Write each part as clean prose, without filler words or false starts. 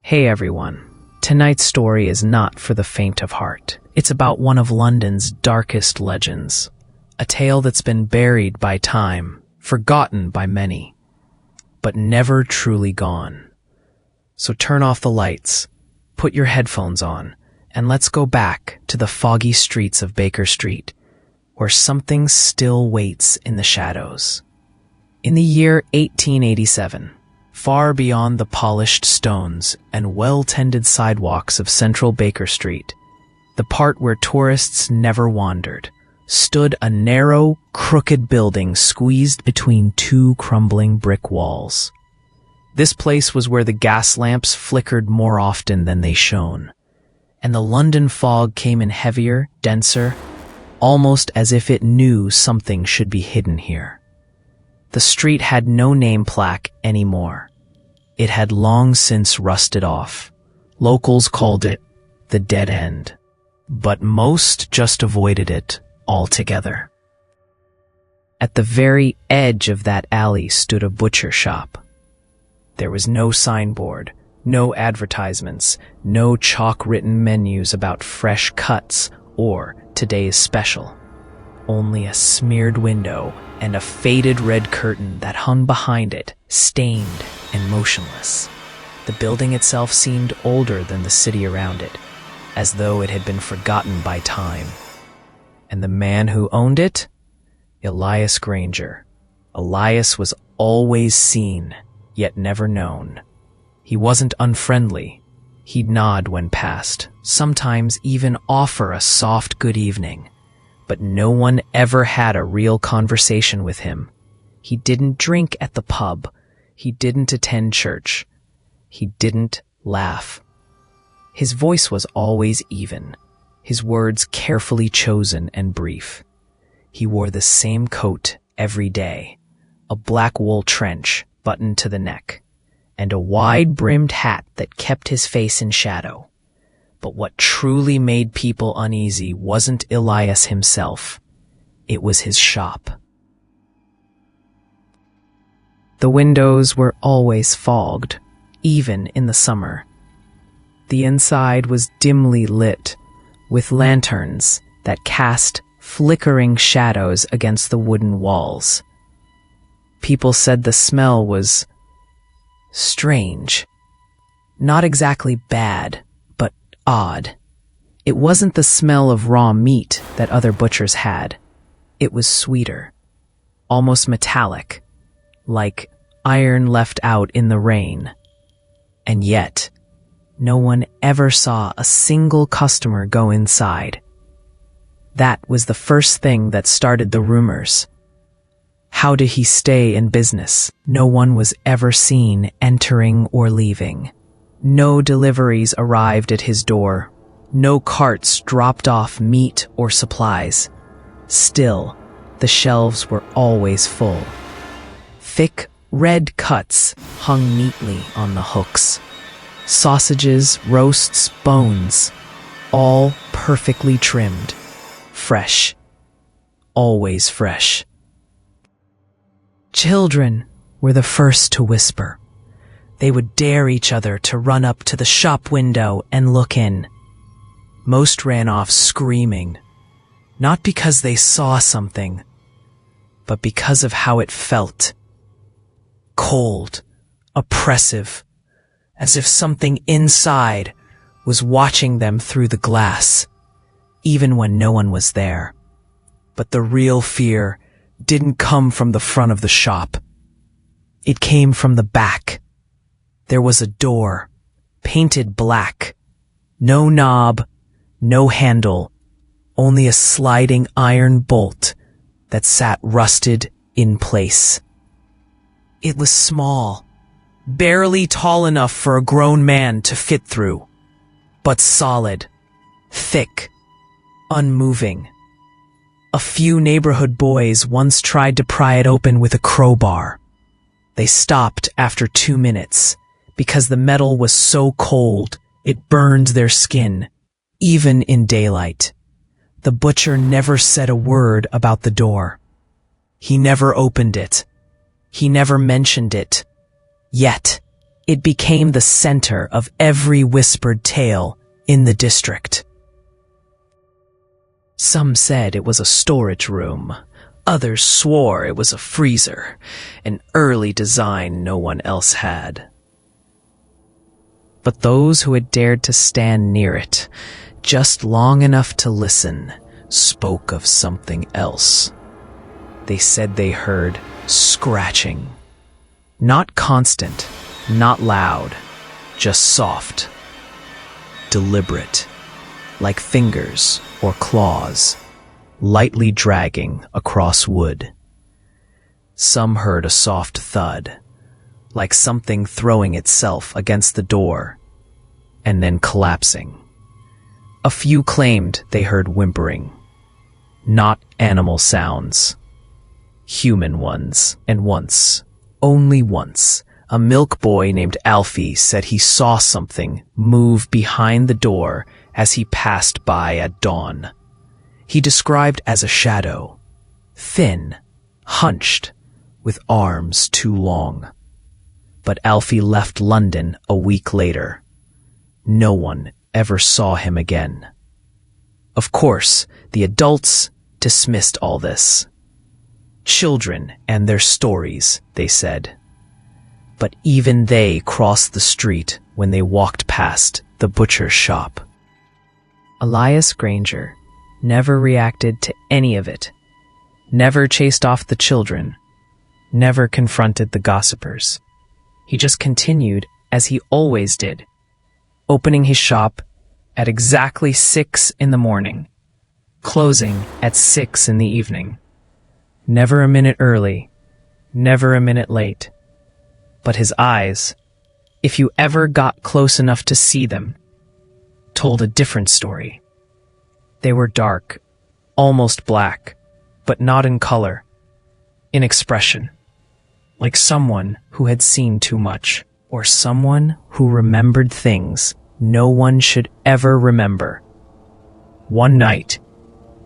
Hey everyone, tonight's story is not for the faint of heart. It's about one of London's darkest legends, a tale that's been buried by time, forgotten by many, but never truly gone. So turn off the lights, put your headphones on, and let's go back to the foggy streets of Baker Street, where something still waits in the shadows. In the year 1887, far beyond the polished stones and well-tended sidewalks of central Baker Street, the part where tourists never wandered, stood a narrow, crooked building squeezed between two crumbling brick walls. This place was where the gas lamps flickered more often than they shone, and the London fog came in heavier, denser, almost as if it knew something should be hidden here. The street had no name plaque anymore. It had long since rusted off. Locals called it the Dead End, but most just avoided it altogether. At the very edge of that alley stood a butcher shop. There was no signboard, no advertisements, no chalk-written menus about fresh cuts or today's special. Only a smeared window and a faded red curtain that hung behind it, stained and motionless. The building itself seemed older than the city around it, as though it had been forgotten by time. And the man who owned it? Elias Granger. Elias was always seen, yet never known. He wasn't unfriendly. He'd nod when passed, sometimes even offer a soft good evening. But no one ever had a real conversation with him. He didn't drink at the pub. He didn't attend church. He didn't laugh. His voice was always even, his words carefully chosen and brief. He wore the same coat every day, a black wool trench buttoned to the neck, and a wide-brimmed hat that kept his face in shadow. But what truly made people uneasy wasn't Elias himself. It was his shop. The windows were always fogged, even in the summer. The inside was dimly lit, with lanterns that cast flickering shadows against the wooden walls. People said the smell was strange. Not exactly bad, but odd. It wasn't the smell of raw meat that other butchers had. It was sweeter, almost metallic, like iron left out in the rain. And yet, no one ever saw a single customer go inside. That was the first thing that started the rumors. How did he stay in business? No one was ever seen entering or leaving. No deliveries arrived at his door. No carts dropped off meat or supplies. Still, the shelves were always full. Thick, red cuts hung neatly on the hooks. Sausages, roasts, bones, all perfectly trimmed. Fresh. Always fresh. Children were the first to whisper. They would dare each other to run up to the shop window and look in. Most ran off screaming, not because they saw something, but because of how it felt. Cold, oppressive, as if something inside was watching them through the glass, even when no one was there. But the real fear didn't come from the front of the shop. It came from the back. There was a door, painted black. No knob, no handle, only a sliding iron bolt that sat rusted in place. It was small, barely tall enough for a grown man to fit through, but solid, thick, unmoving. A few neighborhood boys once tried to pry it open with a crowbar. They stopped after 2 minutes because the metal was so cold it burned their skin, even in daylight. The butcher never said a word about the door. He never opened it. He never mentioned it. Yet, It became the center of every whispered tale in the district. Some said it was a storage room. Others swore it was a freezer, an early design no one else had. But those who had dared to stand near it, just long enough to listen, spoke of something else. They said they heard scratching. Not constant, not loud, just soft, deliberate, like fingers or claws, lightly dragging across wood. Some heard a soft thud, like something throwing itself against the door, and then collapsing. A few claimed they heard whimpering, not animal sounds, human ones. And once, only once, a milk boy named Alfie said he saw something move behind the door as he passed by at dawn. He described as a shadow, thin, hunched, with arms too long. But Alfie left London a week later. No one ever saw him again. Of course, the adults dismissed all this. Children and their stories, they said. But even they crossed the street when they walked past the butcher's shop. Elias Granger never reacted to any of it, never chased off the children, never confronted the gossipers. He just continued as he always did, opening his shop at exactly 6 in the morning, closing at 6 in the evening. Never a minute early, never a minute late. But his eyes, if you ever got close enough to see them, told a different story. They were dark, almost black, but not in color, in expression, like someone who had seen too much, or someone who remembered things no one should ever remember. One night,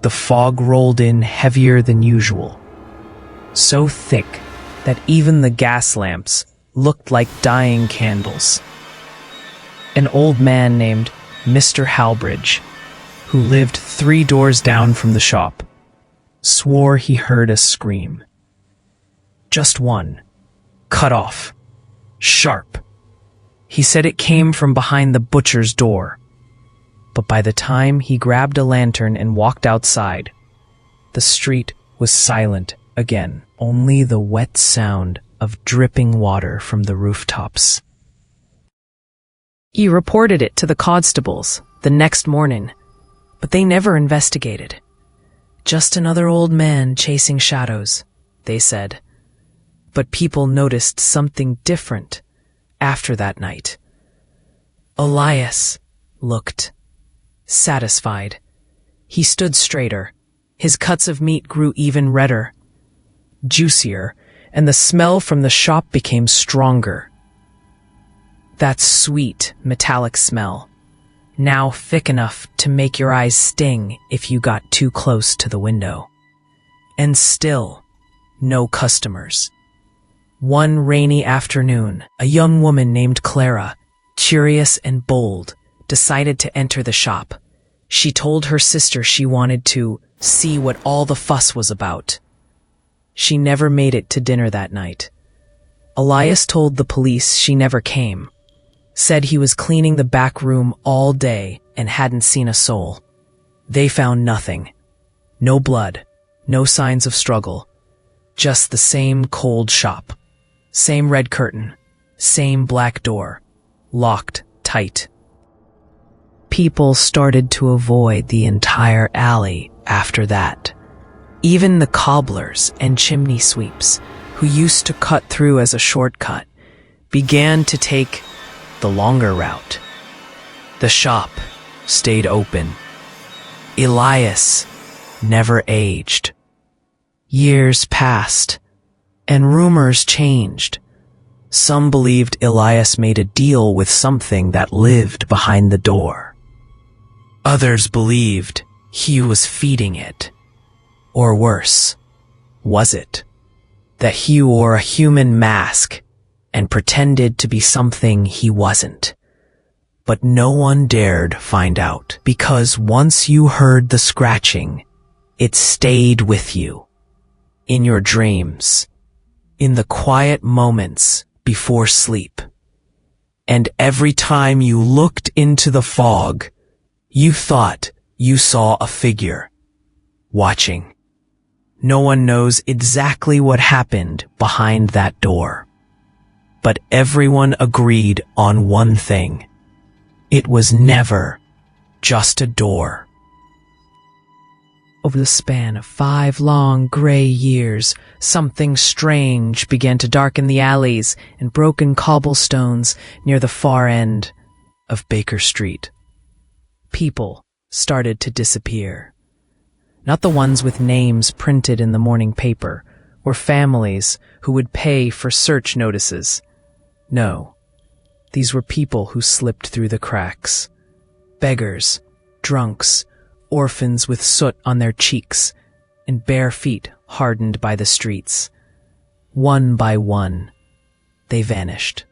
the fog rolled in heavier than usual, so thick that even the gas lamps looked like dying candles. An old man named Mr. Halbridge, who lived 3 doors down from the shop, swore he heard a scream. Just one, cut off, sharp. He said it came from behind the butcher's door. But by the time he grabbed a lantern and walked outside, the street was silent again, only the wet sound of dripping water from the rooftops. He reported it to the constables the next morning, but they never investigated. Just another old man chasing shadows, they said. But people noticed something different after that night. Elias looked satisfied. He stood straighter. His cuts of meat grew even redder, juicier, and the smell from the shop became stronger. That sweet, metallic smell, now thick enough to make your eyes sting if you got too close to the window. And still, no customers. One rainy afternoon, a young woman named Clara, curious and bold, decided to enter the shop. She told her sister she wanted to see what all the fuss was about. She never made it to dinner that night. Elias told the police she never came, said he was cleaning the back room all day and hadn't seen a soul. They found nothing. No blood, no signs of struggle, just the same cold shop, same red curtain, same black door, locked tight. People started to avoid the entire alley after that. Even the cobblers and chimney sweeps, who used to cut through as a shortcut, began to take the longer route. The shop stayed open. Elias never aged. Years passed, and rumors changed. Some believed Elias made a deal with something that lived behind the door. Others believed he was feeding it. Or worse, was it that he wore a human mask and pretended to be something he wasn't. But no one dared find out, because once you heard the scratching, it stayed with you. In your dreams, in the quiet moments before sleep. And every time you looked into the fog, you thought you saw a figure watching. No one knows exactly what happened behind that door. But everyone agreed on one thing. It was never just a door. Over the span of 5 long gray years, something strange began to darken the alleys and broken cobblestones near the far end of Baker Street. People started to disappear. Not the ones with names printed in the morning paper, or families who would pay for search notices. No, these were people who slipped through the cracks. Beggars, drunks, orphans with soot on their cheeks, and bare feet hardened by the streets. One by one, they vanished.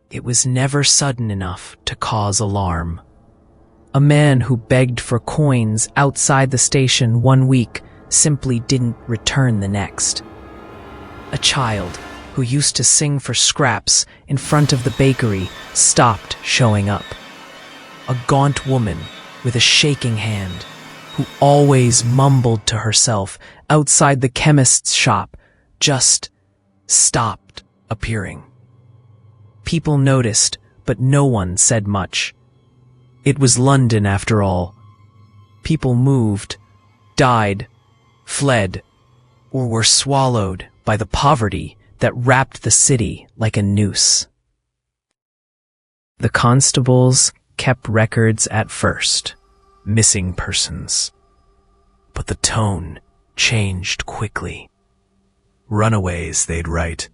It was never sudden enough to cause alarm. A man who begged for coins outside the station one week simply didn't return the next. A child who used to sing for scraps in front of the bakery stopped showing up. A gaunt woman with a shaking hand, who always mumbled to herself outside the chemist's shop, just stopped appearing. People noticed, but no one said much. It was London after all. People moved, died, fled, or were swallowed by the poverty that wrapped the city like a noose. The constables kept records at first, missing persons. But the tone changed quickly. Runaways, they'd write,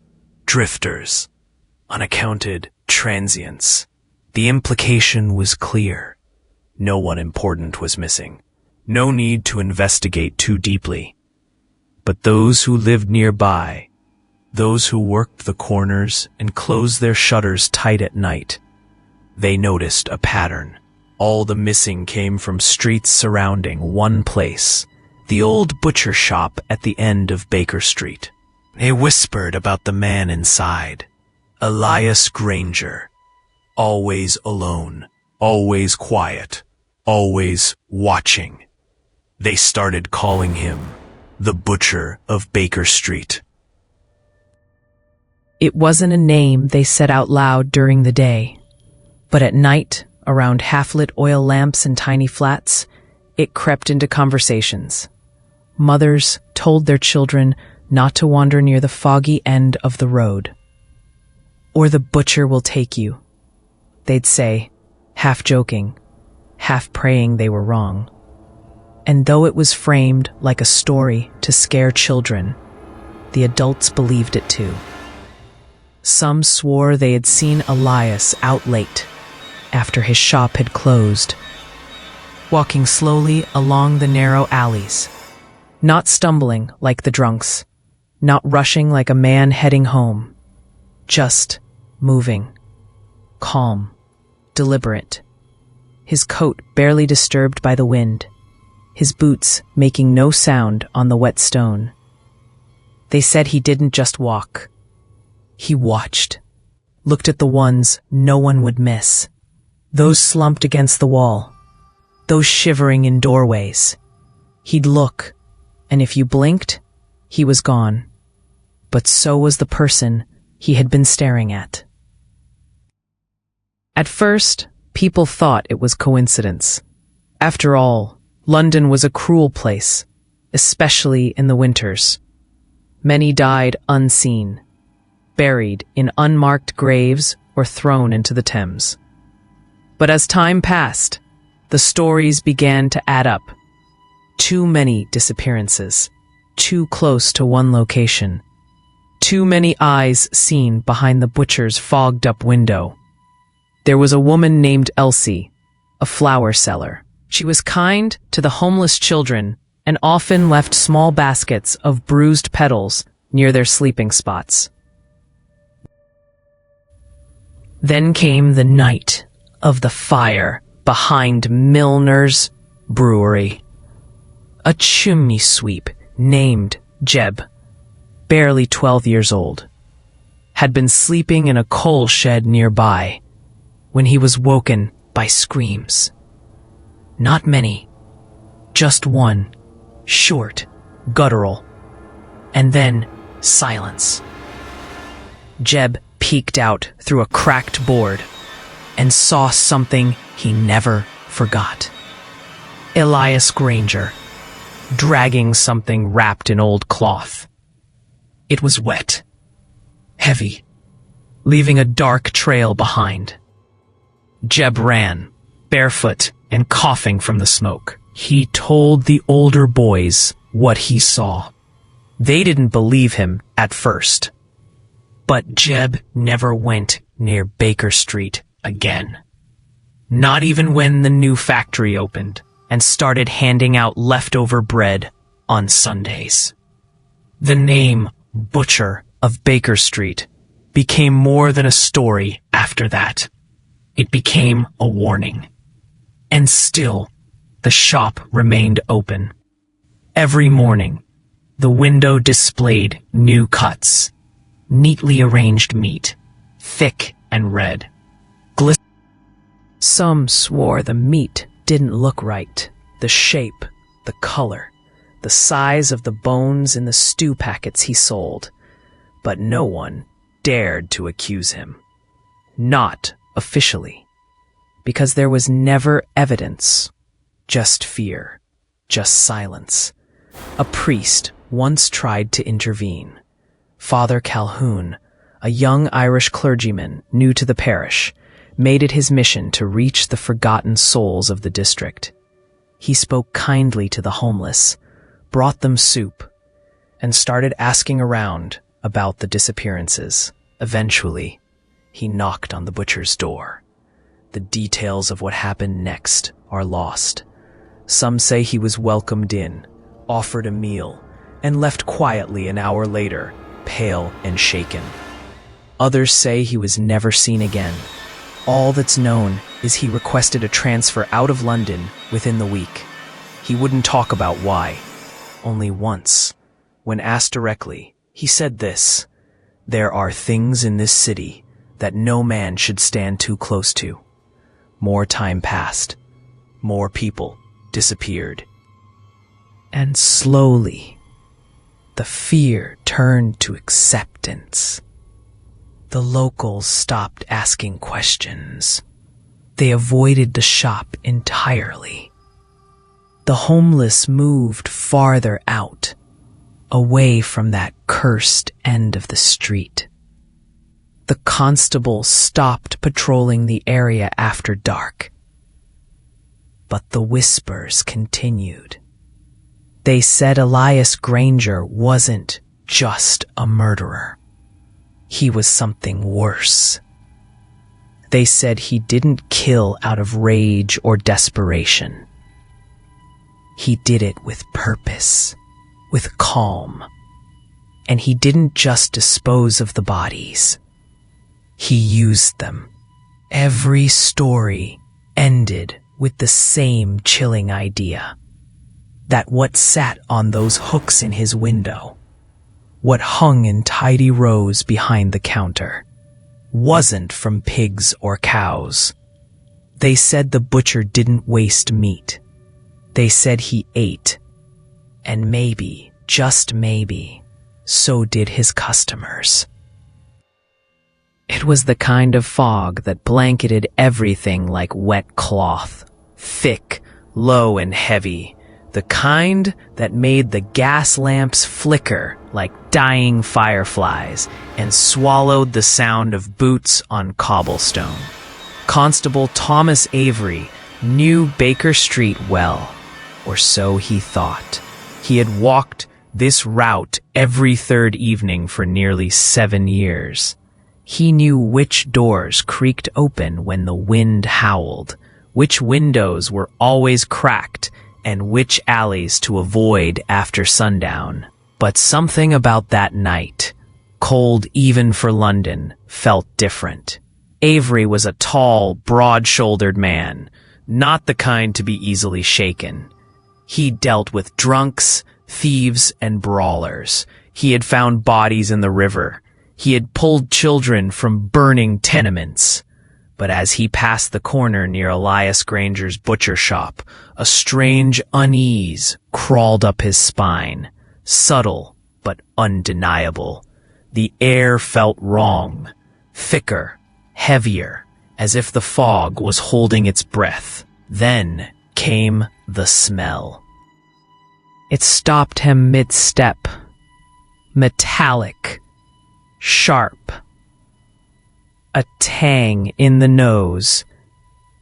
drifters, unaccounted transients. The implication was clear. No one important was missing. No need to investigate too deeply. But those who lived nearby, those who worked the corners and closed their shutters tight at night, they noticed a pattern. All the missing came from streets surrounding one place, the old butcher shop at the end of Baker Street. They whispered about the man inside, Elias Granger, always alone, always quiet, always watching. They started calling him the Butcher of Baker Street. It wasn't a name they said out loud during the day, but at night, around half-lit oil lamps and tiny flats, it crept into conversations. Mothers told their children not to wander near the foggy end of the road. Or the butcher will take you, they'd say, half joking, half praying they were wrong. And though it was framed like a story to scare children, the adults believed it too. Some swore they had seen Elias out late, after his shop had closed, walking slowly along the narrow alleys, not stumbling like the drunks, not rushing like a man heading home, just moving, calm, deliberate, his coat barely disturbed by the wind, his boots making no sound on the wet stone. They said he didn't just walk. He watched, looked at the ones no one would miss, those slumped against the wall, those shivering in doorways. He'd look, and if you blinked, he was gone. But so was the person he had been staring at. At first, people thought it was coincidence. After all, London was a cruel place, especially in the winters. Many died unseen, buried in unmarked graves or thrown into the Thames. But as time passed, the stories began to add up. Too many disappearances, too close to one location. Too many eyes seen behind the butcher's fogged-up window. There was a woman named Elsie, a flower seller. She was kind to the homeless children and often left small baskets of bruised petals near their sleeping spots. Then came the night of the fire behind Milner's brewery. A chimney sweep named Jeb, barely 12 years old, had been sleeping in a coal shed nearby when he was woken by screams. Not many, just one, short, guttural, and then silence. Jeb peeked out through a cracked board and saw something he never forgot. Elias Granger, dragging something wrapped in old cloth. It was wet, heavy, leaving a dark trail behind. Jeb ran, barefoot and coughing from the smoke. He told the older boys what he saw. They didn't believe him at first. But Jeb never went near Baker Street again. Not even when the new factory opened and started handing out leftover bread on Sundays. The name Butcher of Baker Street became more than a story after that. It became a warning. And still, the shop remained open. Every morning, the window displayed new cuts, neatly arranged meat, thick and red. Some swore the meat didn't look right. The shape, the color, the size of the bones in the stew packets he sold. But no one dared to accuse him. Not officially. Because there was never evidence. Just fear. Just silence. A priest once tried to intervene. Father Calhoun, a young Irish clergyman new to the parish, made it his mission to reach the forgotten souls of the district. He spoke kindly to the homeless, brought them soup, and started asking around about the disappearances. Eventually, he knocked on the butcher's door. The details of what happened next are lost. Some say he was welcomed in, offered a meal, and left quietly an hour later, pale and shaken. Others say he was never seen again. All that's known is he requested a transfer out of London within the week. He wouldn't talk about why. Only once, when asked directly, he said this: "There are things in this city that no man should stand too close to." More time passed. More people disappeared. And slowly, the fear turned to acceptance. The locals stopped asking questions. They avoided the shop entirely. The homeless moved farther out, away from that cursed end of the street. The constable stopped patrolling the area after dark. But the whispers continued. They said Elias Granger wasn't just a murderer. He was something worse. They said he didn't kill out of rage or desperation. He did it with purpose, with calm. And he didn't just dispose of the bodies. He used them. Every story ended with the same chilling idea. That what sat on those hooks in his window, what hung in tidy rows behind the counter, wasn't from pigs or cows. They said the butcher didn't waste meat. They said he ate. And maybe, just maybe, so did his customers. It was the kind of fog that blanketed everything like wet cloth, thick, low and heavy, the kind that made the gas lamps flicker like dying fireflies and swallowed the sound of boots on cobblestone. Constable Thomas Avery knew Baker Street well, or so he thought. He had walked this route every third evening for nearly 7 years. He knew which doors creaked open when the wind howled, which windows were always cracked, and which alleys to avoid after sundown. But something about that night, cold even for London, felt different. Avery was a tall, broad-shouldered man, not the kind to be easily shaken. He dealt with drunks, thieves, and brawlers. He had found bodies in the river. He had pulled children from burning tenements. But as he passed the corner near Elias Granger's butcher shop, a strange unease crawled up his spine, subtle but undeniable. The air felt wrong, thicker, heavier, as if the fog was holding its breath. Then came the smell. It stopped him mid-step. Metallic, sharp, a tang in the nose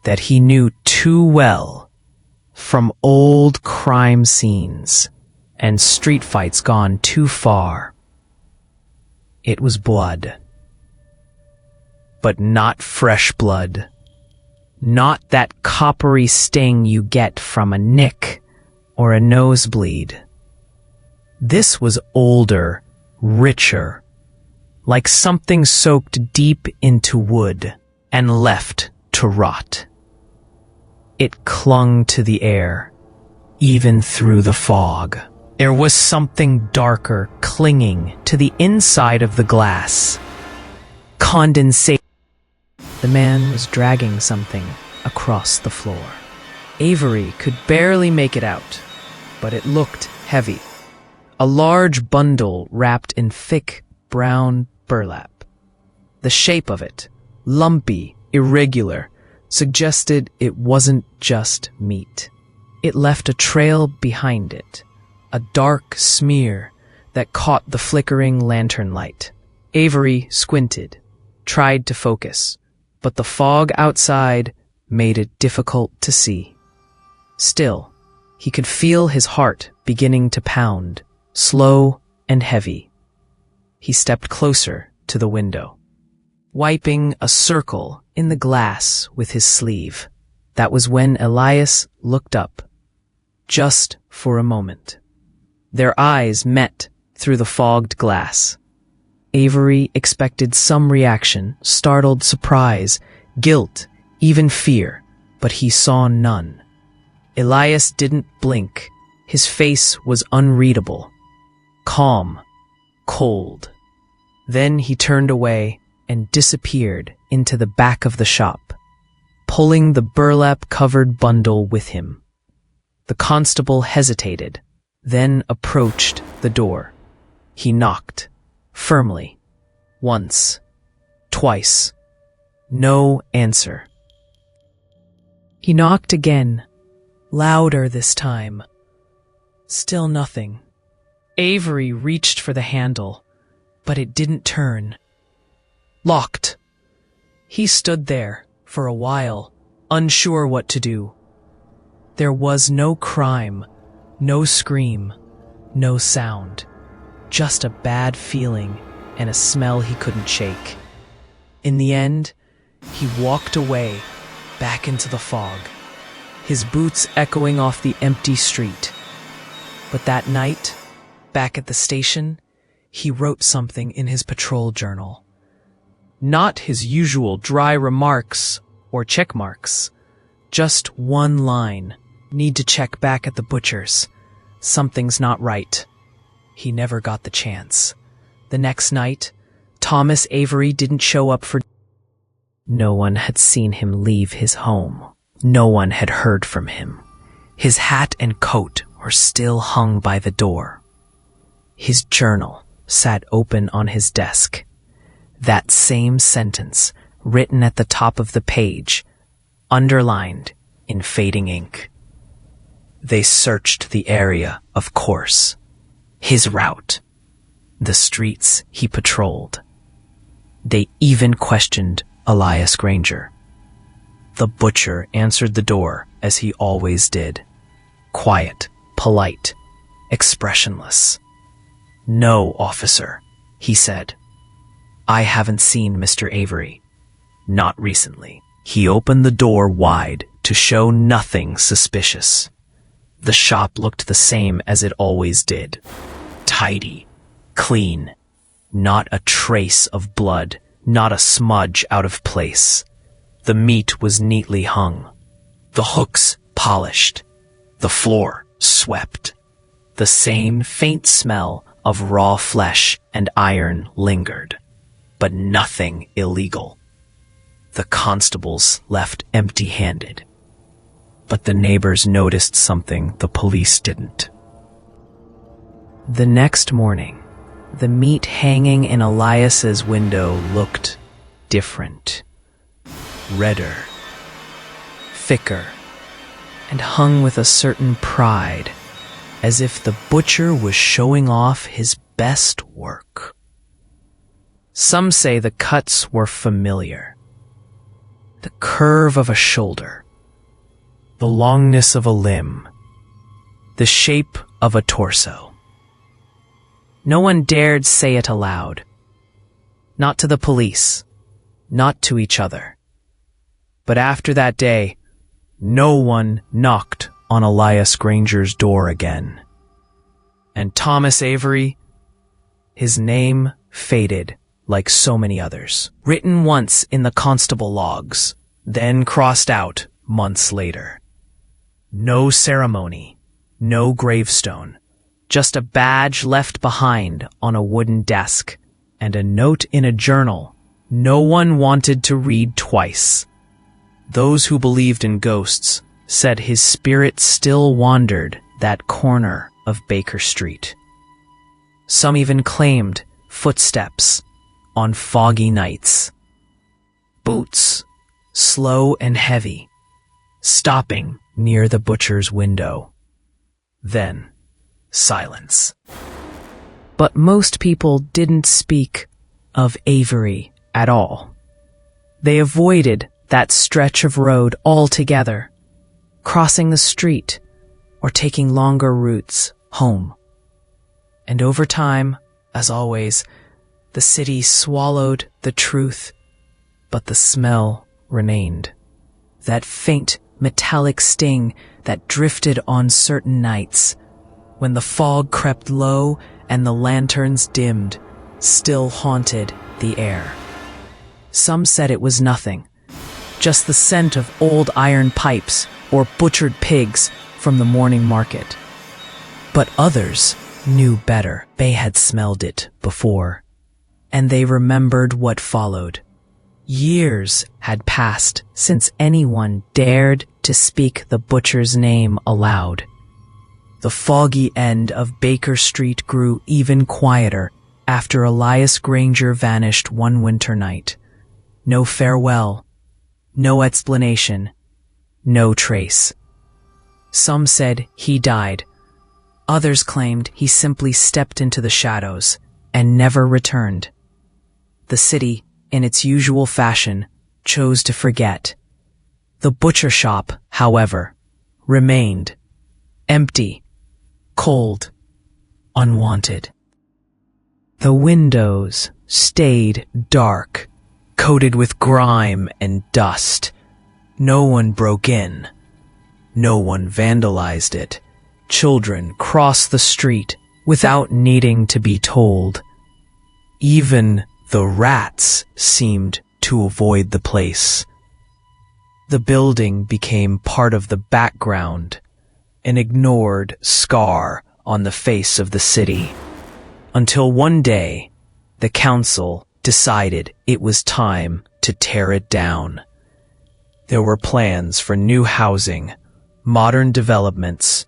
that he knew too well from old crime scenes and street fights gone too far. It was blood. But not fresh blood. Not that coppery sting you get from a nick or a nosebleed. This was older, richer, like something soaked deep into wood and left to rot. It clung to the air, even through the fog. There was something darker clinging to the inside of the glass. Condensation. The man was dragging something across the floor. Avery could barely make it out, but it looked heavy. A large bundle wrapped in thick, brown burlap. The shape of it, lumpy, irregular, suggested it wasn't just meat. It left a trail behind it, a dark smear that caught the flickering lantern light. Avery squinted, tried to focus, but the fog outside made it difficult to see. Still, he could feel his heart beginning to pound, slow and heavy. He stepped closer to the window, wiping a circle in the glass with his sleeve. That was when Elias looked up, just for a moment. Their eyes met through the fogged glass. Avery expected some reaction, startled surprise, guilt, even fear, but he saw none. Elias didn't blink. His face was unreadable, calm, cold. Then he turned away and disappeared into the back of the shop, pulling the burlap-covered bundle with him. The constable hesitated, then approached the door. He knocked, firmly, once, twice. No answer. He knocked again, louder this time. Still nothing. Avery reached for the handle, but it didn't turn. Locked. He stood there for a while, unsure what to do. There was no crime, no scream, no sound. Just a bad feeling and a smell he couldn't shake. In the end, he walked away, back into the fog, his boots echoing off the empty street. But that night, back at the station, he wrote something in his patrol journal. Not his usual dry remarks or check marks. Just one line. Need to check back at the butcher's. Something's not right. He never got the chance. The next night, Thomas Avery didn't show up for... No one had seen him leave his home. No one had heard from him. His hat and coat were still hung by the door. His journal sat open on his desk. That same sentence, written at the top of the page, underlined in fading ink. They searched the area, of course. His route. The streets he patrolled. They even questioned Elias Granger. The butcher answered the door as he always did. Quiet, polite, expressionless. "No, officer," he said. "I haven't seen Mr. Avery. Not recently." He opened the door wide to show nothing suspicious. The shop looked the same as it always did. Tidy, clean, not a trace of blood, not a smudge out of place. The meat was neatly hung, the hooks polished, the floor swept. The same faint smell of raw flesh and iron lingered, but nothing illegal. The constables left empty-handed, but the neighbors noticed something the police didn't. The next morning, the meat hanging in Elias's window looked different. Redder, thicker, and hung with a certain pride, as if the butcher was showing off his best work. Some say the cuts were familiar. The curve of a shoulder, the longness of a limb, the shape of a torso. No one dared say it aloud. Not to the police, not to each other. But after that day, no one knocked on Elias Granger's door again. And Thomas Avery, his name faded like so many others. Written once in the constable logs, then crossed out months later. No ceremony, no gravestone, just a badge left behind on a wooden desk and a note in a journal no one wanted to read twice. Those who believed in ghosts said his spirit still wandered that corner of Baker Street. Some even claimed footsteps on foggy nights. Boots, slow and heavy, stopping near the butcher's window. Then, silence. But most people didn't speak of Avery at all. They avoided that stretch of road altogether, crossing the street or taking longer routes home. And over time, as always, the city swallowed the truth, but the smell remained. That faint metallic sting that drifted on certain nights, when the fog crept low and the lanterns dimmed, still haunted the air. Some said it was nothing, just the scent of old iron pipes or butchered pigs from the morning market. But others knew better. They had smelled it before, and they remembered what followed. Years had passed since anyone dared to speak the butcher's name aloud. The foggy end of Baker Street grew even quieter after Elias Granger vanished one winter night. No farewell, no explanation, no trace. Some said he died. Others claimed he simply stepped into the shadows and never returned. The city, in its usual fashion, chose to forget. The butcher shop, however, remained empty, cold, unwanted. The windows stayed dark, coated with grime and dust. No one broke in. No one vandalized it. Children crossed the street without needing to be told. Even the rats seemed to avoid the place. The building became part of the background, an ignored scar on the face of the city, until one day the council decided it was time to tear it down. There were plans for new housing, modern developments,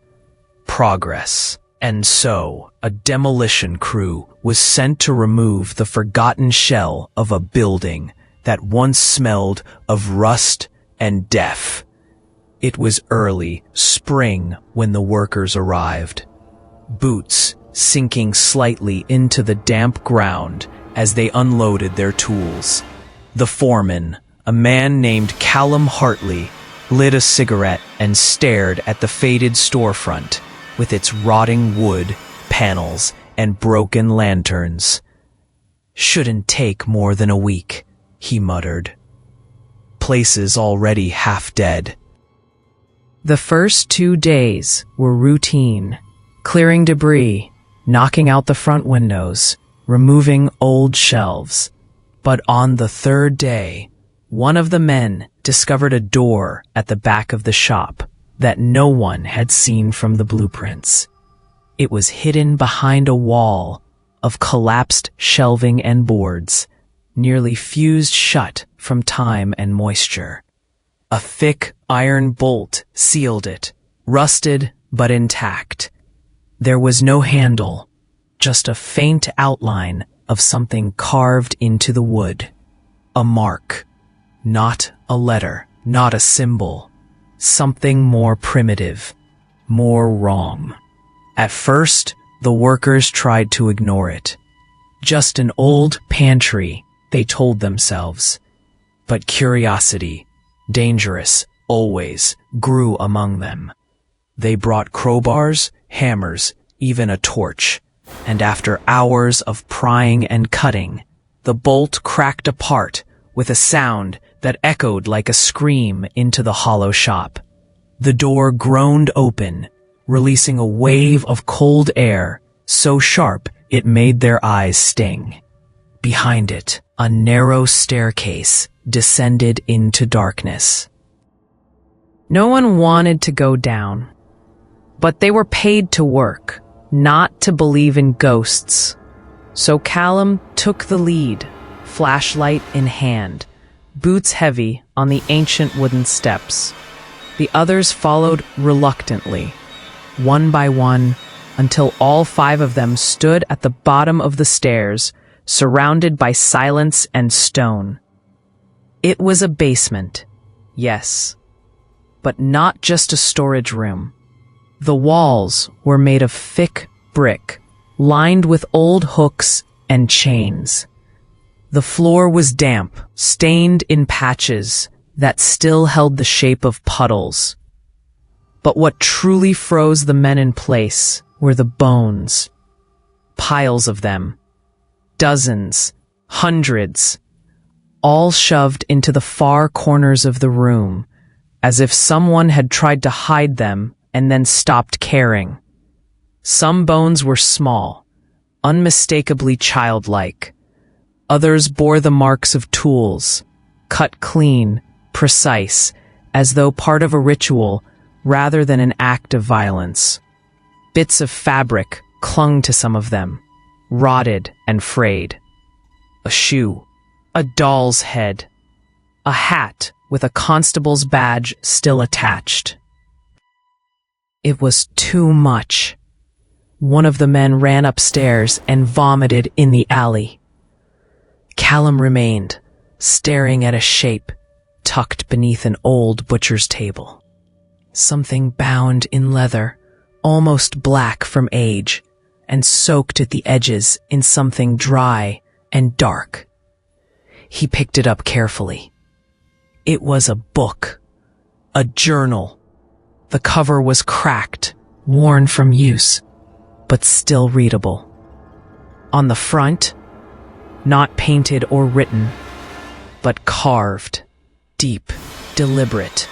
progress, and so a demolition crew was sent to remove the forgotten shell of a building that once smelled of rust and death. It was early spring when the workers arrived, boots sinking slightly into the damp ground as they unloaded their tools. The foreman, a man named Callum Hartley, lit a cigarette and stared at the faded storefront with its rotting wood, panels, and broken lanterns. "Shouldn't take more than a week," he muttered. "Place's already half dead." The first 2 days were routine, clearing debris, knocking out the front windows, removing old shelves. But on the third day, one of the men discovered a door at the back of the shop that no one had seen from the blueprints. It was hidden behind a wall of collapsed shelving and boards, nearly fused shut from time and moisture. A thick iron bolt sealed it, rusted but intact. There was no handle, just a faint outline of something carved into the wood. A mark, not a letter, not a symbol. Something more primitive, more wrong. At first, the workers tried to ignore it. Just an old pantry, they told themselves. But curiosity, dangerous, always, grew among them. They brought crowbars, hammers, even a torch. And after hours of prying and cutting, the bolt cracked apart with a sound that echoed like a scream into the hollow shop. The door groaned open, releasing a wave of cold air so sharp it made their eyes sting. Behind it, a narrow staircase descended into darkness. No one wanted to go down, but they were paid to work, not to believe in ghosts. So Callum took the lead, flashlight in hand, boots heavy on the ancient wooden steps. The others followed reluctantly, one by one, until all 5 of them stood at the bottom of the stairs, surrounded by silence and stone. It was a basement, yes, but not just a storage room. The walls were made of thick brick, lined with old hooks and chains. The floor was damp, stained in patches that still held the shape of puddles. But what truly froze the men in place were the bones. Piles of them. Dozens, hundreds, all shoved into the far corners of the room, as if someone had tried to hide them and then stopped caring. Some bones were small, unmistakably childlike. Others bore the marks of tools, cut clean, precise, as though part of a ritual rather than an act of violence. Bits of fabric clung to some of them, rotted and frayed. A shoe, a doll's head, a hat with a constable's badge still attached. It was too much. One of the men ran upstairs and vomited in the alley. Callum remained, staring at a shape tucked beneath an old butcher's table. Something bound in leather, almost black from age, and soaked at the edges in something dry and dark. He picked it up carefully. It was a book, a journal. The cover was cracked, worn from use, but still readable. On the front, not painted or written, but carved, deep, deliberate,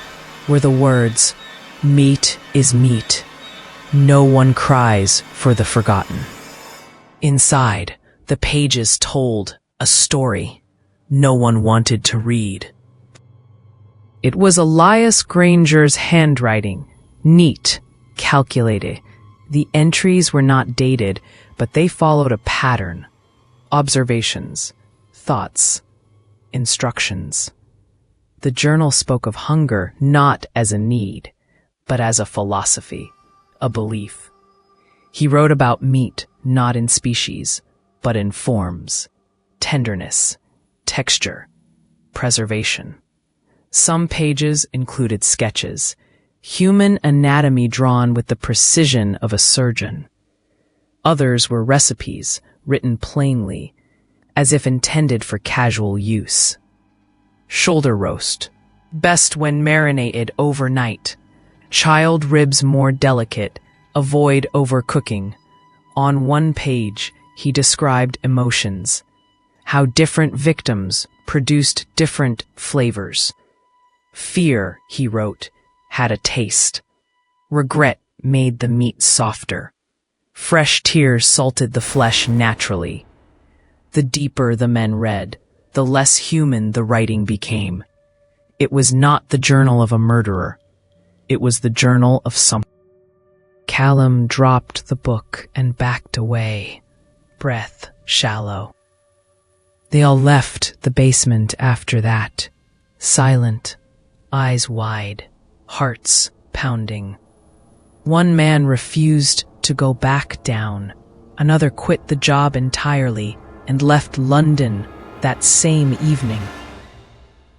were the words, "Meat is meat. No one cries for the forgotten." Inside, the pages told a story no one wanted to read. It was Elias Granger's handwriting, neat, calculated. The entries were not dated, but they followed a pattern. Observations, thoughts, instructions. The journal spoke of hunger not as a need, but as a philosophy, a belief. He wrote about meat not in species, but in forms, tenderness, texture, preservation. Some pages included sketches, human anatomy drawn with the precision of a surgeon. Others were recipes, written plainly, as if intended for casual use. Shoulder roast, best when marinated overnight. Child ribs more delicate, avoid overcooking. On one page, he described emotions, how different victims produced different flavors. Fear, he wrote, had a taste. Regret made the meat softer. Fresh tears salted the flesh naturally. The deeper the men read, the less human the writing became. It was not the journal of a murderer. It was the journal of some. Callum dropped the book and backed away, breath shallow. They all left the basement after that, silent, eyes wide, hearts pounding. One man refused to go back down. Another quit the job entirely and left London that same evening.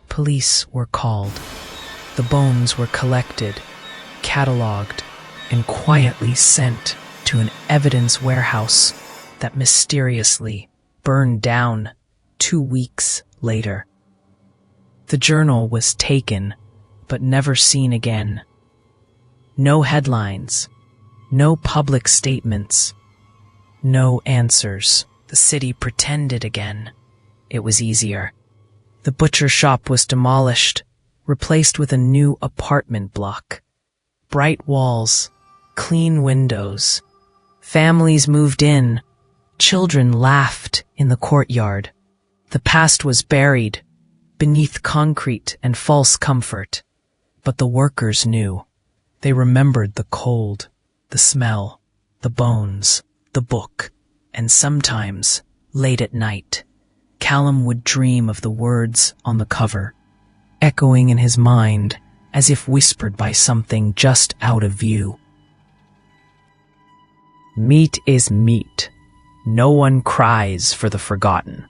Police were called. The bones were collected, catalogued, and quietly sent to an evidence warehouse that mysteriously burned down 2 weeks later. The journal was taken, but never seen again. No headlines, no public statements, no answers. The city pretended again. It was easier. The butcher shop was demolished, replaced with a new apartment block. Bright walls, clean windows. Families moved in. Children laughed in the courtyard. The past was buried beneath concrete and false comfort. But the workers knew. They remembered the cold, the smell, the bones, the book, and sometimes, late at night, Callum would dream of the words on the cover, echoing in his mind as if whispered by something just out of view. Meat is meat. No one cries for the forgotten.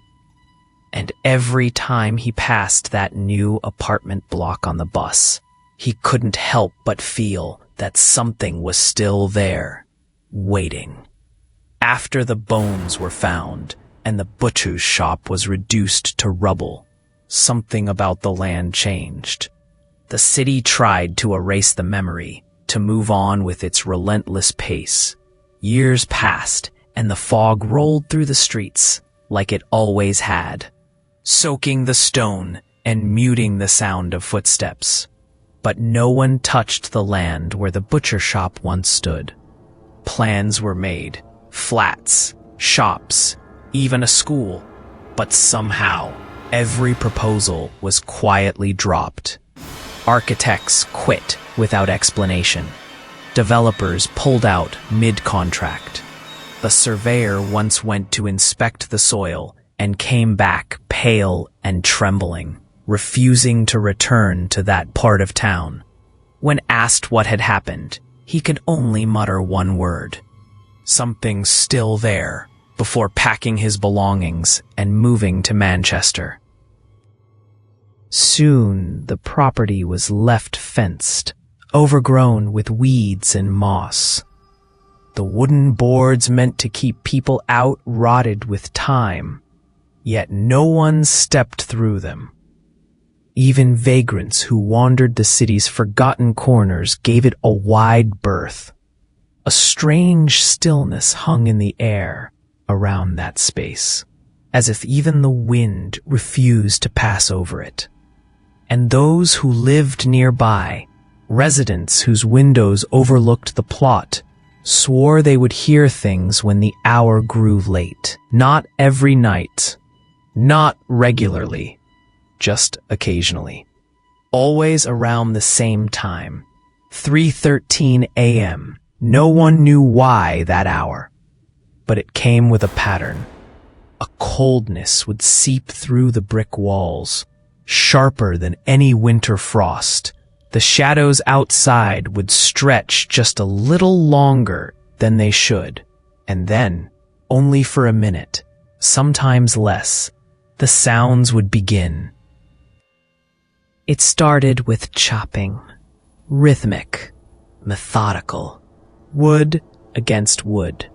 And every time he passed that new apartment block on the bus, he couldn't help but feel that something was still there, waiting. After the bones were found and the butcher's shop was reduced to rubble, something about the land changed. The city tried to erase the memory, to move on with its relentless pace. Years passed, and the fog rolled through the streets like it always had, soaking the stone and muting the sound of footsteps. But no one touched the land where the butcher shop once stood. Plans were made, flats, shops, even a school, but somehow every proposal was quietly dropped. Architects quit without explanation. Developers pulled out mid-contract. The surveyor once went to inspect the soil and came back pale and trembling, refusing to return to that part of town. When asked what had happened, he could only mutter one word: "Something's still there," before packing his belongings and moving to Manchester. Soon the property was left fenced, overgrown with weeds and moss. The wooden boards meant to keep people out rotted with time, yet no one stepped through them. Even vagrants who wandered the city's forgotten corners gave it a wide berth. A strange stillness hung in the air around that space, as if even the wind refused to pass over it. And those who lived nearby, residents whose windows overlooked the plot, swore they would hear things when the hour grew late. Not every night, not regularly, just occasionally. Always around the same time, 3:13 a.m. No one knew why that hour, but it came with a pattern. A coldness would seep through the brick walls, sharper than any winter frost. The shadows outside would stretch just a little longer than they should, and then, only for a minute, sometimes less, the sounds would begin. It started with chopping, rhythmic, methodical, wood against wood,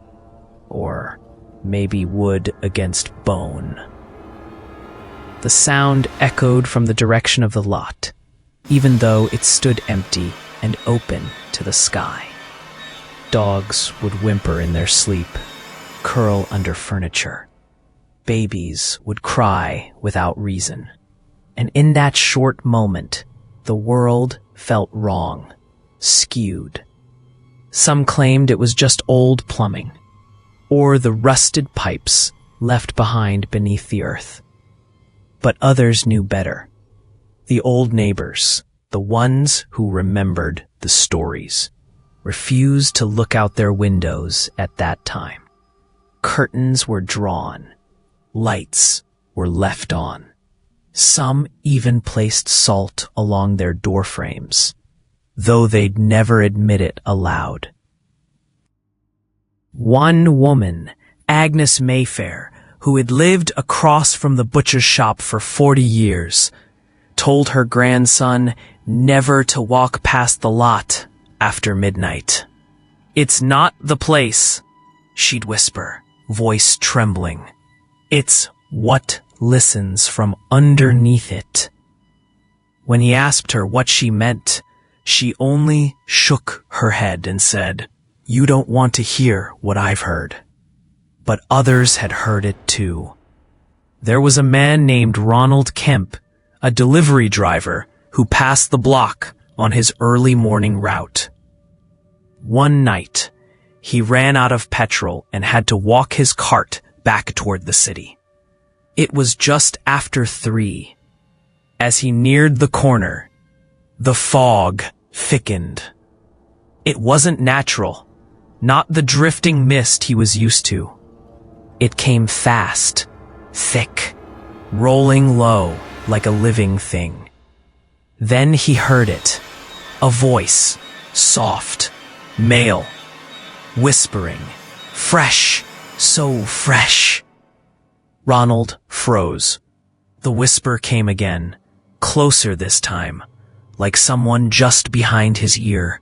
or maybe wood against bone. The sound echoed from the direction of the lot, even though it stood empty and open to the sky. Dogs would whimper in their sleep, curl under furniture. Babies would cry without reason. And in that short moment, the world felt wrong, skewed. Some claimed it was just old plumbing, or the rusted pipes left behind beneath the earth. But others knew better. The old neighbors, the ones who remembered the stories, refused to look out their windows at that time. Curtains were drawn. Lights were left on. Some even placed salt along their doorframes, though they'd never admit it aloud. One woman, Agnes Mayfair, who had lived across from the butcher's shop for 40 years, told her grandson never to walk past the lot after midnight. "It's not the place," she'd whisper, voice trembling. "It's what listens from underneath it." When he asked her what she meant, she only shook her head and said, "You don't want to hear what I've heard." But others had heard it too. There was a man named Ronald Kemp, a delivery driver, who passed the block on his early morning route. One night, he ran out of petrol and had to walk his cart back toward the city. It was just after 3. As he neared the corner, the fog thickened. It wasn't natural, not the drifting mist he was used to. It came fast, thick, rolling low like a living thing. Then he heard it, a voice, soft, male, whispering, "Fresh, so fresh." Ronald froze. The whisper came again, closer this time, like someone just behind his ear.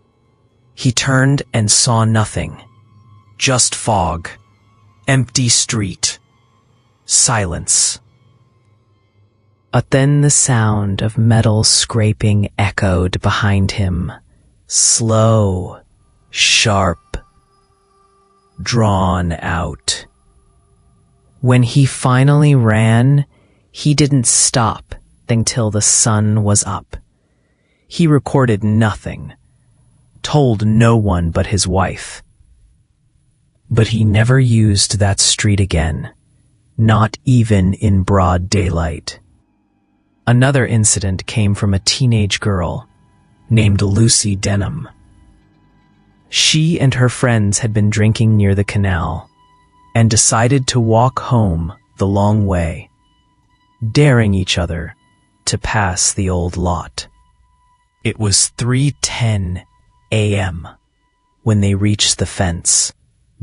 He turned and saw nothing, just fog, empty street, silence. But then the sound of metal scraping echoed behind him, slow, sharp, drawn out. When he finally ran, he didn't stop until the sun was up. He recorded nothing, told no one but his wife. But he never used that street again, not even in broad daylight. Another incident came from a teenage girl named Lucy Denham. She and her friends had been drinking near the canal and decided to walk home the long way, daring each other to pass the old lot. It was 3:10 a.m. when they reached the fence,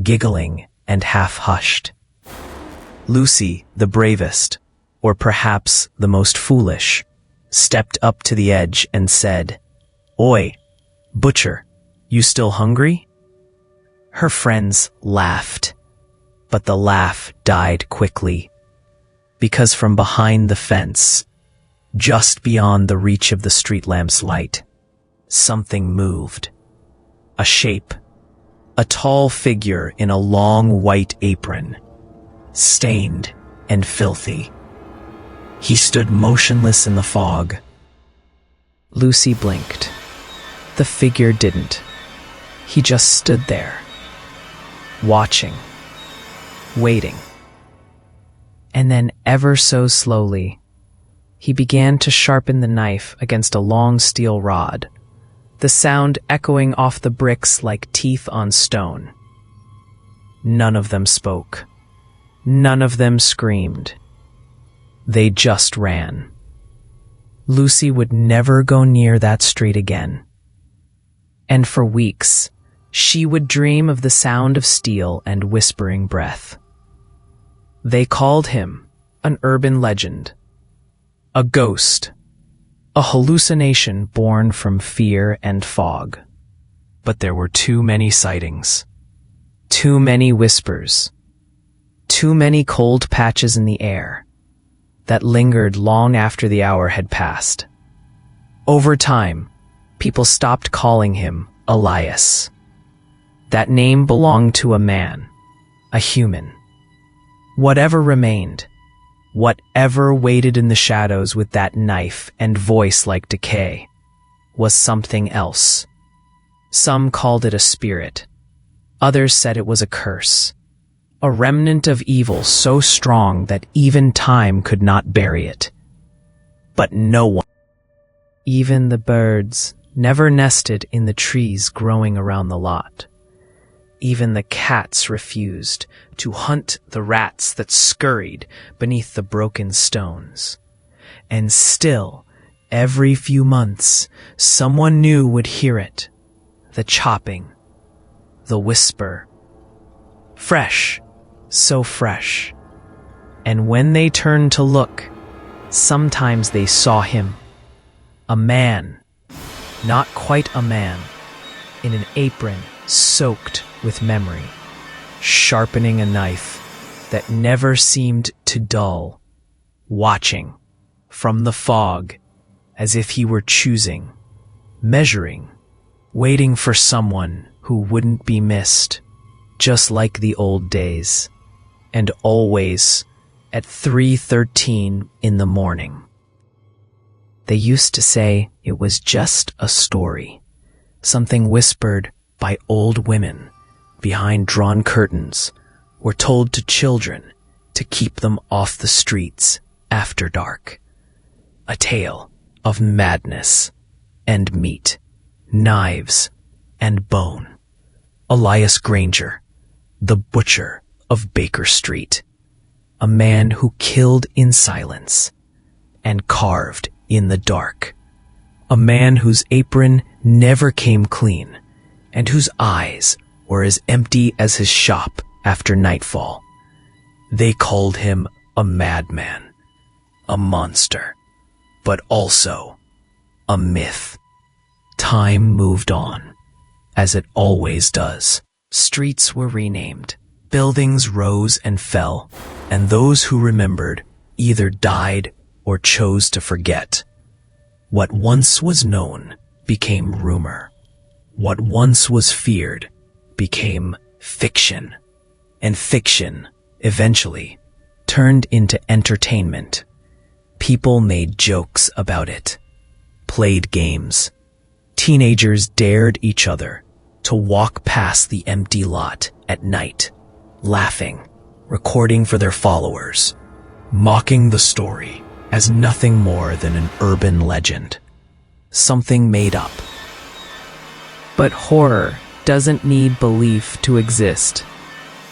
giggling and half-hushed. Lucy, the bravest, or perhaps the most foolish, stepped up to the edge and said, "Oi, butcher, you still hungry?" Her friends laughed, but the laugh died quickly, because from behind the fence, just beyond the reach of the street lamp's light, something moved. A shape, a tall figure in a long white apron, stained and filthy. He stood motionless in the fog. Lucy blinked. The figure didn't. He just stood there, watching, waiting. And then, ever so slowly, he began to sharpen the knife against a long steel rod, the sound echoing off the bricks like teeth on stone. None of them spoke. None of them screamed. They just ran. Lucy would never go near that street again. And for weeks, she would dream of the sound of steel and whispering breath. They called him an urban legend, a ghost, a hallucination born from fear and fog. But there were too many sightings, too many whispers, too many cold patches in the air that lingered long after the hour had passed. Over time, people stopped calling him Elias. That name belonged to a man, a human. Whatever remained, whatever waited in the shadows with that knife and voice like decay, was something else. Some called it a spirit. Others said it was a curse, a remnant of evil so strong that even time could not bury it. but no one. Even the birds never nested in the trees growing around the lot. Even the cats refused to hunt the rats that scurried beneath the broken stones. And still, every few months, someone new would hear it. The chopping, the whisper. Fresh, so fresh. And when they turned to look, sometimes they saw him. A man, not quite a man, in an apron soaked with memory, sharpening a knife that never seemed to dull, watching from the fog as if he were choosing, measuring, waiting for someone who wouldn't be missed, just like the old days, and always at 3:13 in the morning. They used to say it was just a story, something whispered by old women behind drawn curtains or told to children to keep them off the streets after dark. A tale of madness and meat, knives and bone. Elias Granger, the butcher of Baker Street, a man who killed in silence and carved in the dark, a man whose apron never came clean and whose eyes were as empty as his shop after nightfall. They called him a madman, a monster, but also a myth. Time moved on, as it always does. Streets were renamed, buildings rose and fell, and those who remembered either died or chose to forget. What once was known became rumor. What once was feared became fiction. And fiction, eventually, turned into entertainment. People made jokes about it, played games. Teenagers dared each other to walk past the empty lot at night, laughing, recording for their followers, mocking the story as nothing more than an urban legend, something made up. But horror doesn't need belief to exist,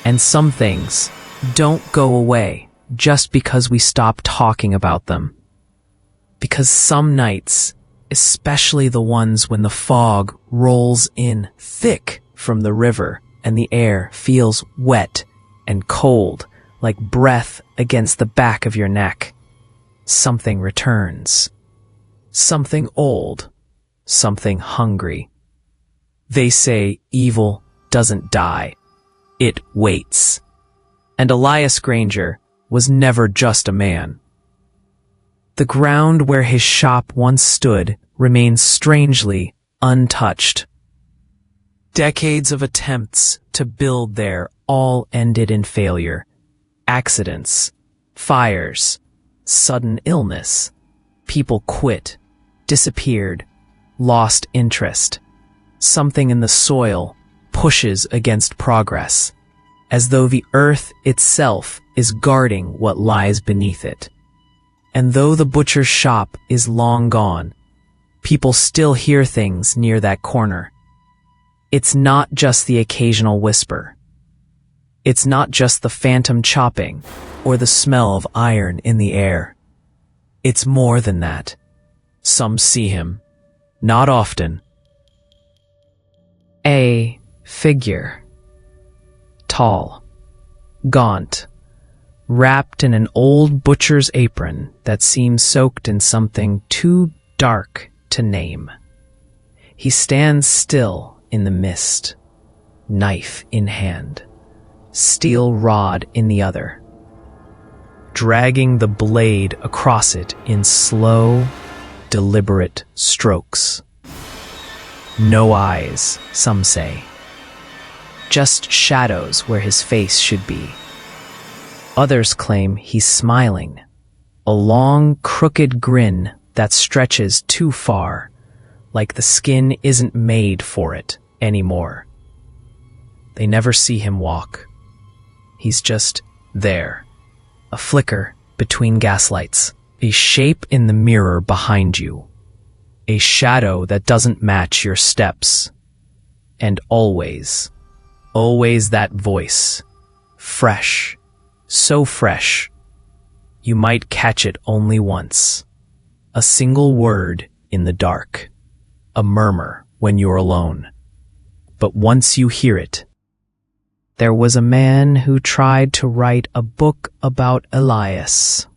and some things don't go away just because we stop talking about them. Because some nights, especially the ones when the fog rolls in thick from the river and the air feels wet and cold like breath against the back of your neck, something returns. Something old, something hungry. They say evil doesn't die, it waits. And Elias Granger was never just a man. The ground where his shop once stood remains strangely untouched. Decades of attempts to build there all ended in failure. Accidents, fires, sudden illness. People quit, disappeared, lost interest. Something in the soil pushes against progress, as though the earth itself is guarding what lies beneath it. And though the butcher's shop is long gone, people still hear things near that corner. It's not just the occasional whisper. It's not just the phantom chopping or the smell of iron in the air. It's more than that. Some see him, not often. A figure, tall, gaunt, wrapped in an old butcher's apron that seems soaked in something too dark to name. He stands still in the mist, knife in hand, steel rod in the other, dragging the blade across it in slow, deliberate strokes. No eyes, some say. Just shadows where his face should be. Others claim he's smiling, a long, crooked grin that stretches too far, like the skin isn't made for it anymore. They never see him walk. He's just there, a flicker between gaslights, A shape in the mirror behind you. A shadow that doesn't match your steps. And always, always that voice. Fresh. So fresh. You might catch it only once. A single word in the dark. A murmur when you're alone. But once you hear it. There was a man who tried to write a book about Elias,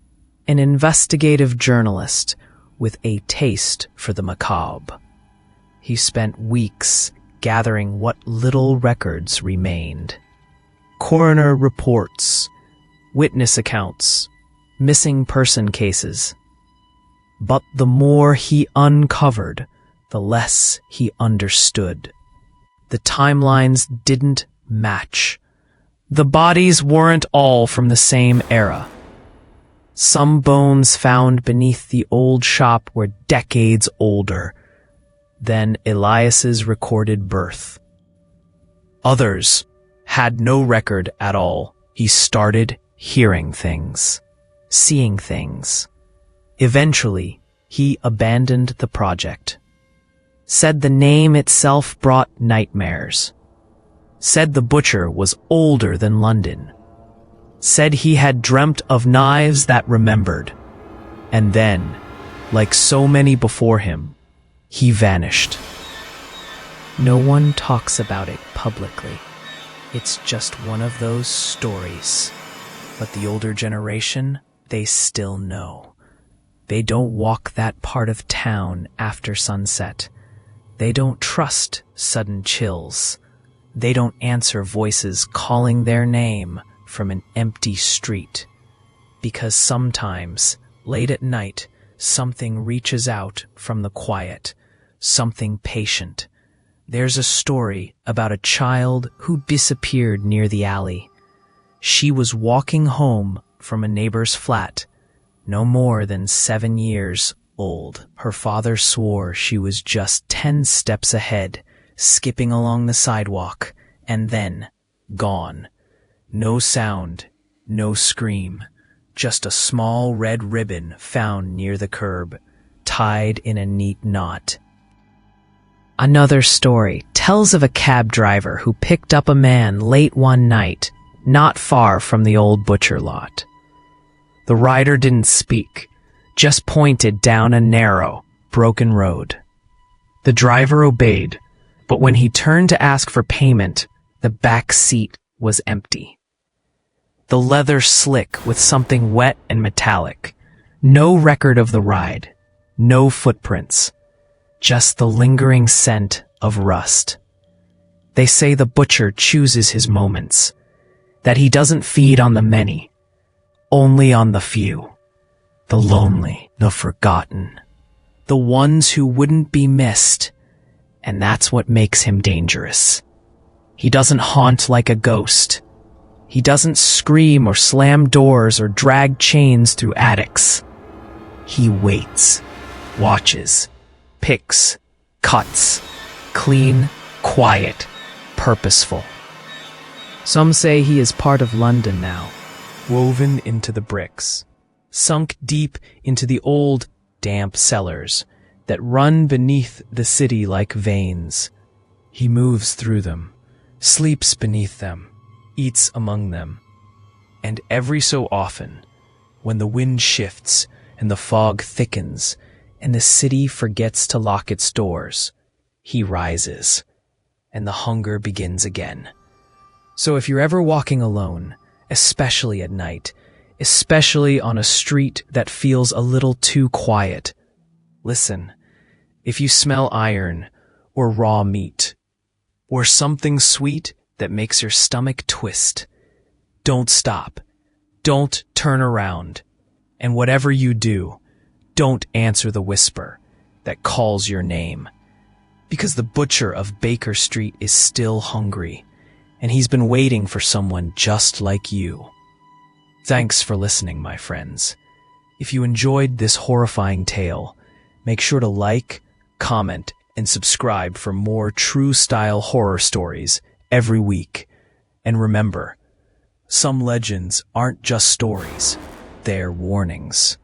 an investigative journalist with a taste for the macabre. He spent weeks gathering what little records remained. Coroner reports, witness accounts, missing person cases. But the more he uncovered, the less he understood. The timelines didn't match. The bodies weren't all from the same era. Some bones found beneath the old shop were decades older than Elias's recorded birth. Others had no record at all. He started hearing things, seeing things. Eventually, he abandoned the project. Said the name itself brought nightmares. Said the butcher was older than London. Said he had dreamt of knives that remembered. And then, like so many before him, he vanished. No one talks about it publicly. It's just one of those stories. But the older generation, they still know. They don't walk that part of town after sunset. They don't trust sudden chills. They don't answer voices calling their name from an empty street. Because sometimes, late at night, something reaches out from the quiet, something patient. There's a story about a child who disappeared near the alley. She was walking home from a neighbor's flat, no more than 7 years old. Her father swore she was just 10 steps ahead, skipping along the sidewalk, and then gone. No sound, no scream, just a small red ribbon found near the curb, tied in a neat knot. Another story tells of a cab driver who picked up a man late one night, not far from the old butcher lot. The rider didn't speak, just pointed down a narrow, broken road. The driver obeyed, but when he turned to ask for payment, the back seat was empty. The leather slick with something wet and metallic. No record of the ride. No footprints. Just the lingering scent of rust. They say the butcher chooses his moments. That he doesn't feed on the many. Only on the few. The lonely, the forgotten. The ones who wouldn't be missed. And that's what makes him dangerous. He doesn't haunt like a ghost. He doesn't scream or slam doors or drag chains through attics. He waits, watches, picks, cuts, clean, quiet, purposeful. Some say he is part of London now, woven into the bricks, sunk deep into the old, damp cellars that run beneath the city like veins. He moves through them, sleeps beneath them, eats among them. And every so often, when the wind shifts and the fog thickens and the city forgets to lock its doors, he rises, and the hunger begins again. So if you're ever walking alone, especially at night, especially on a street that feels a little too quiet, listen. If you smell iron or raw meat or something sweet that makes your stomach twist, don't stop. Don't turn around. And whatever you do, don't answer the whisper that calls your name. Because the butcher of Baker Street is still hungry, and he's been waiting for someone just like you. Thanks for listening, my friends. If you enjoyed this horrifying tale, make sure to like, comment, and subscribe for more true-style horror stories every week. And remember, some legends aren't just stories, they're warnings.